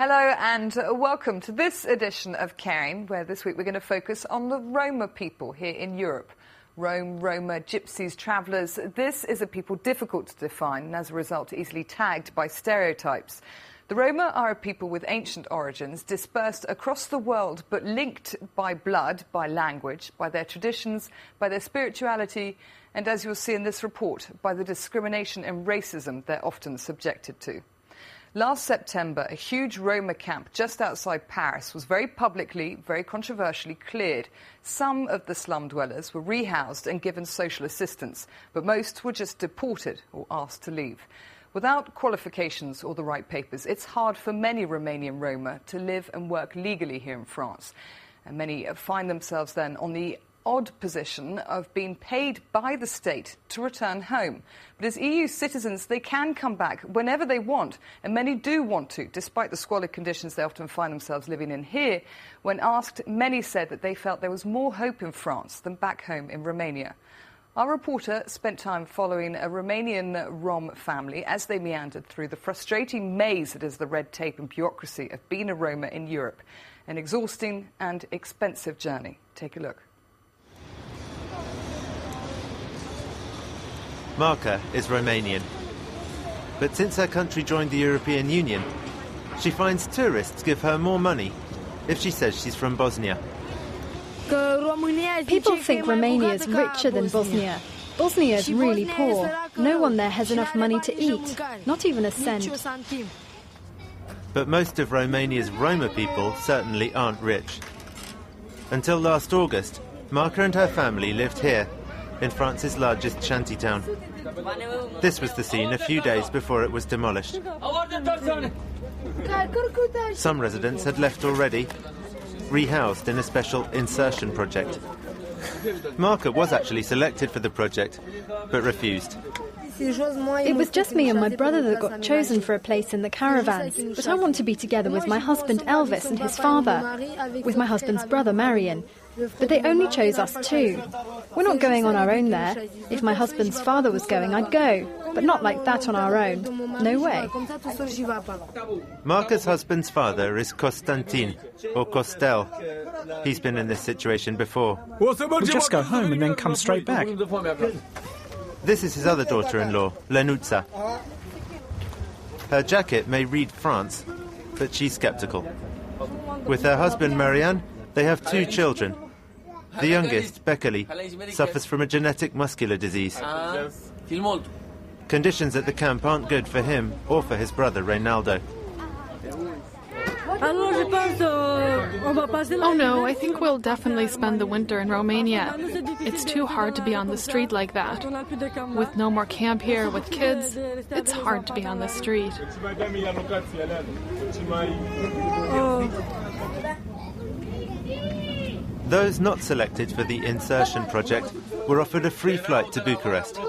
Hello and welcome to this edition of Caring, where this week we're going to focus on the Roma people here in Europe. Roma, gypsies, travellers. This is a people difficult to define and as a result easily tagged by stereotypes. The Roma are a people with ancient origins, dispersed across the world but linked by blood, by language, by their traditions, by their spirituality and, as you'll see in this report, by the discrimination and racism they're often subjected to. Last September, a huge Roma camp just outside Paris was very publicly, very controversially cleared. Some of the slum dwellers were rehoused and given social assistance, but most were just deported or asked to leave. Without qualifications or the right papers, it's hard for many Romanian Roma to live and work legally here in France. And many find themselves then on the odd position of being paid by the state to return home. But as EU citizens, they can come back whenever they want, and many do want to, despite the squalid conditions they often find themselves living in here. When asked, many said that they felt there was more hope in France than back home in Romania. Our reporter spent time following a Romanian Rom family as they meandered through the frustrating maze that is the red tape and bureaucracy of being a Roma in Europe. An exhausting and expensive journey. Take a look. Marka is Romanian. But since her country joined the European Union, she finds tourists give her more money if she says she's from Bosnia. People think Romania is richer than Bosnia. Bosnia is really poor. No one there has enough money to eat, not even a cent. But most of Romania's Roma people certainly aren't rich. Until last August, Marka and her family lived here, in France's largest shantytown. This was the scene a few days before it was demolished. Some residents had left already, rehoused in a special insertion project. Marka was actually selected for the project, but refused. It was just me and my brother that got chosen for a place in the caravans, but I want to be together with my husband Elvis and his father, with my husband's brother Marian. But they only chose us two. We're not going on our own there. If my husband's father was going, I'd go, but not like that on our own. No way. Marka's husband's father is Constantin, or Costel. He's been in this situation before. We'll just go home and then come straight back. This is his other daughter-in-law, Lenuța. Her jacket may read France, but she's sceptical. With her husband Marianne, they have two children. The youngest, Bekele, suffers from a genetic muscular disease. Conditions at the camp aren't good for him or for his brother, Reynaldo. Oh no, I think we'll definitely spend the winter in Romania. It's too hard to be on the street like that. With no more camp here, with kids, it's hard to be on the street. Those not selected for the insertion project were offered a free flight to Bucharest.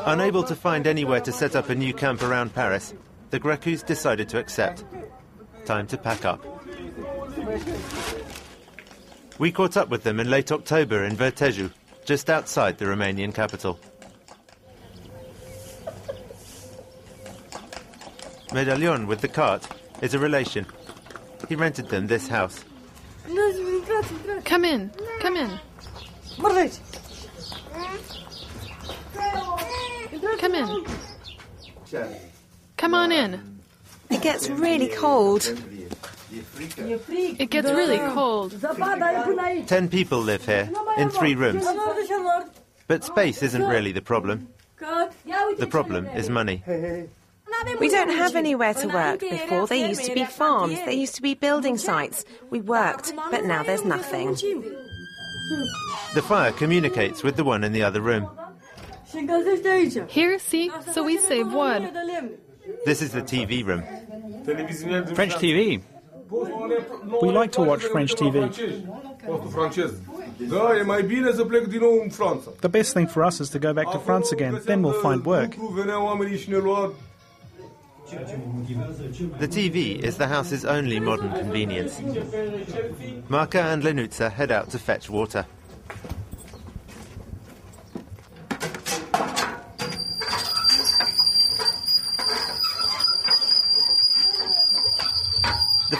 Unable to find anywhere to set up a new camp around Paris, the Grecus decided to accept. Time to pack up. We caught up with them in late October in Verteju, just outside the Romanian capital. Medalion with the cart is a relation. He rented them this house. Come in, come in. Come in. Come on in. It gets really cold. It gets really cold. 10 people live here, in 3 rooms. But space isn't really the problem. The problem is money. We don't have anywhere to work. Before, there used to be farms, there used to be building sites. We worked, but now there's nothing. The fire communicates with the one in the other room. Here, see? So we save wood. This is the TV room. French TV. We like to watch French TV. The best thing for us is to go back to France again, then we'll find work. The TV is the house's only modern convenience. Marka and Lenuța head out to fetch water.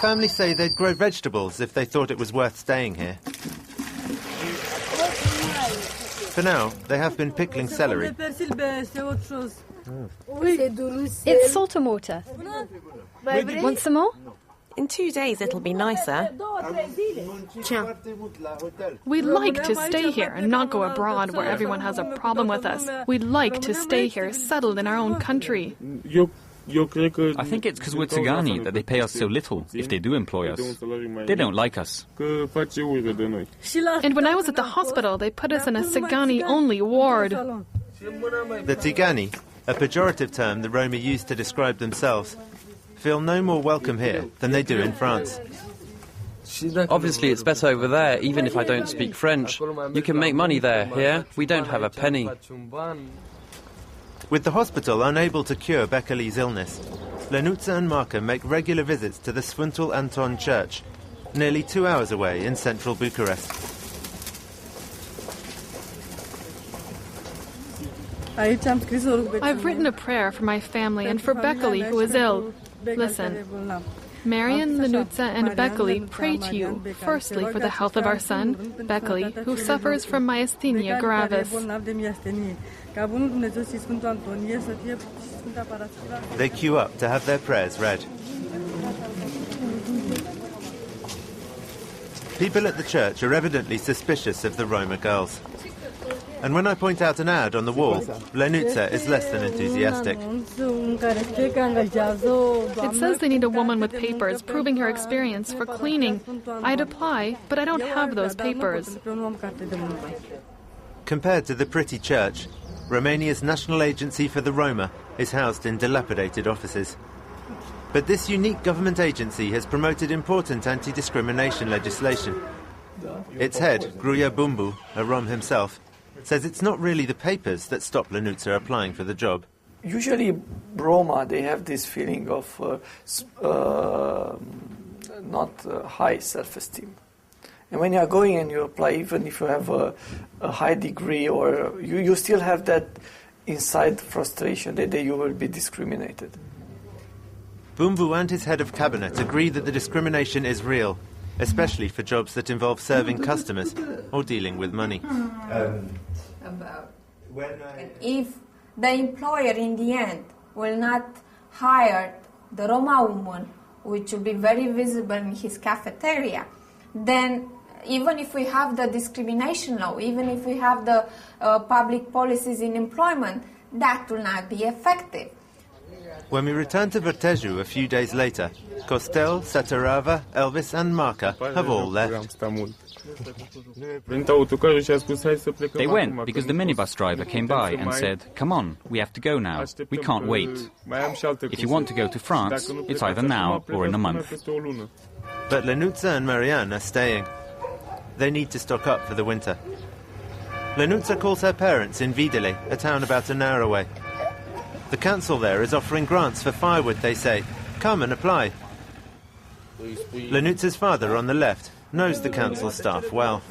family say they'd grow vegetables if they thought it was worth staying here. For now, they have been pickling celery. It's salt and water. Want some more? In 2 days it'll be nicer. We'd like to stay here and not go abroad where everyone has a problem with us. We'd like to stay here, settled in our own country. I think it's because we're Tzigani that they pay us so little if they do employ us. They don't like us. And when I was at the hospital, they put us in a Tzigani-only ward. The Tzigani, a pejorative term the Roma use to describe themselves, feel no more welcome here than they do in France. Obviously it's better over there, even if I don't speak French. You can make money there. Here, we don't have a penny. With the hospital unable to cure Bekali's illness, Lenuța and Marka make regular visits to the Sfântul Anton Church, nearly 2 hours away in central Bucharest. I've written a prayer for my family and for Bekali, who is ill. Listen. Marian, Lenuța and Bekali pray to you, firstly for the health of our son, Bekali, who suffers from myasthenia gravis. They queue up to have their prayers read. People at the church are evidently suspicious of the Roma girls. And when I point out an ad on the wall, Lenuța is less than enthusiastic. It says they need a woman with papers proving her experience for cleaning. I'd apply, but I don't have those papers. Compared to the pretty church, Romania's National Agency for the Roma is housed in dilapidated offices. But this unique government agency has promoted important anti-discrimination legislation. Its head, Gruia BUMBU, a Rom himself, says it's not really the papers that stop Lenuța applying for the job. Usually Roma, they have this feeling of not high self-esteem. And when you are going and you apply, even if you have a high degree, or you still have that inside frustration that you will be discriminated. BUMBU and his head of cabinet agree that the discrimination is real, especially for jobs that involve serving customers or dealing with money. If the employer in the end will not hire the Roma woman, which will be very visible in his cafeteria, then even if we have the discrimination law, even if we have the public policies in employment, that will not be effective. When we return to Verteju a few days later, Costel, Satarava, Elvis and Marka have all left. They went because the minibus driver came by and said, "Come on, we have to go now. We can't wait. If you want to go to France, it's either now or in a month." But Lenuța and Marian are staying. They need to stock up for the winter. Lenuța calls her parents in Videle, a town about an hour away. The council there is offering grants for firewood, they say. Come and apply. Lenuța's father on the left knows the council staff well.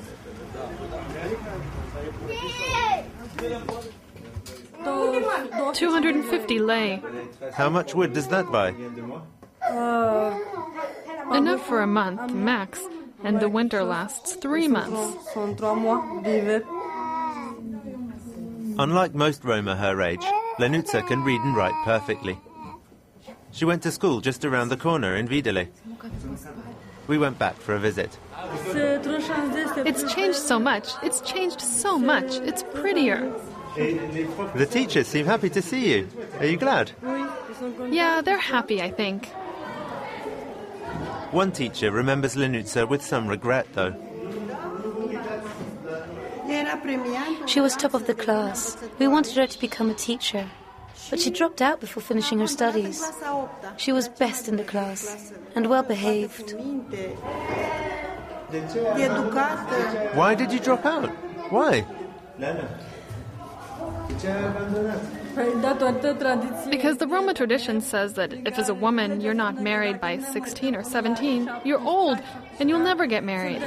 $250 lei. How much wood does that buy? Enough for a month, max. And the winter lasts 3 months. Unlike most Roma her age, Lenuța can read and write perfectly. She went to school just around the corner in Videle. We went back for a visit. It's changed so much. It's changed so much. It's prettier. The teachers seem happy to see you. Are you glad? Yeah, they're happy, I think. One teacher remembers Lenuța with some regret, though. She was top of the class. We wanted her to become a teacher, but she dropped out before finishing her studies. She was best in the class and well behaved. Why did you drop out? Why? Because the Roma tradition says that if as a woman you're not married by 16 or 17, you're old and you'll never get married.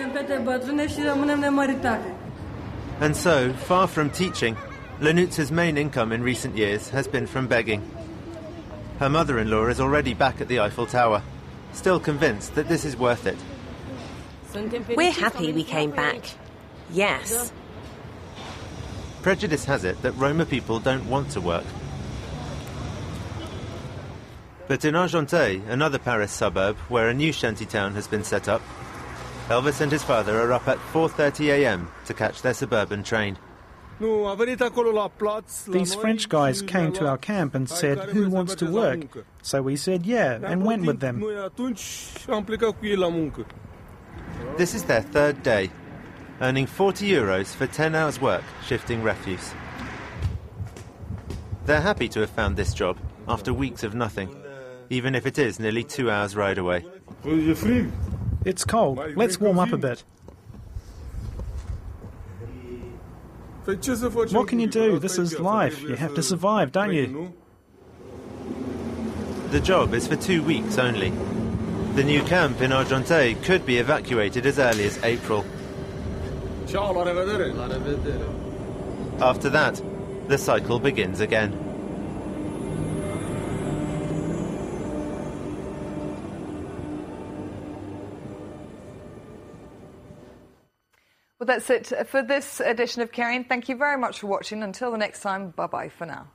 And so, far from teaching, Lenuța's main income in recent years has been from begging. Her mother-in-law is already back at the Eiffel Tower, still convinced that this is worth it. We're happy we came back. Yes. Prejudice has it that Roma people don't want to work. But in Argenteuil, another Paris suburb where a new shantytown has been set up, Elvis and his father are up at 4:30 a.m. to catch their suburban train. These French guys came to our camp and said, "Who wants to work?" So we said, "Yeah," and went with them. This is their third day, earning €40 for 10 hours' work shifting refuse. They're happy to have found this job after weeks of nothing, even if it is nearly 2 hours' ride away. It's cold. Let's warm up a bit. What can you do? This is life. You have to survive, don't you? The job is for 2 weeks only. The new camp in Argenteuil could be evacuated as early as April. After that, the cycle begins again. Well, that's it for this edition of Caring. Thank you very much for watching. Until the next time, bye-bye for now.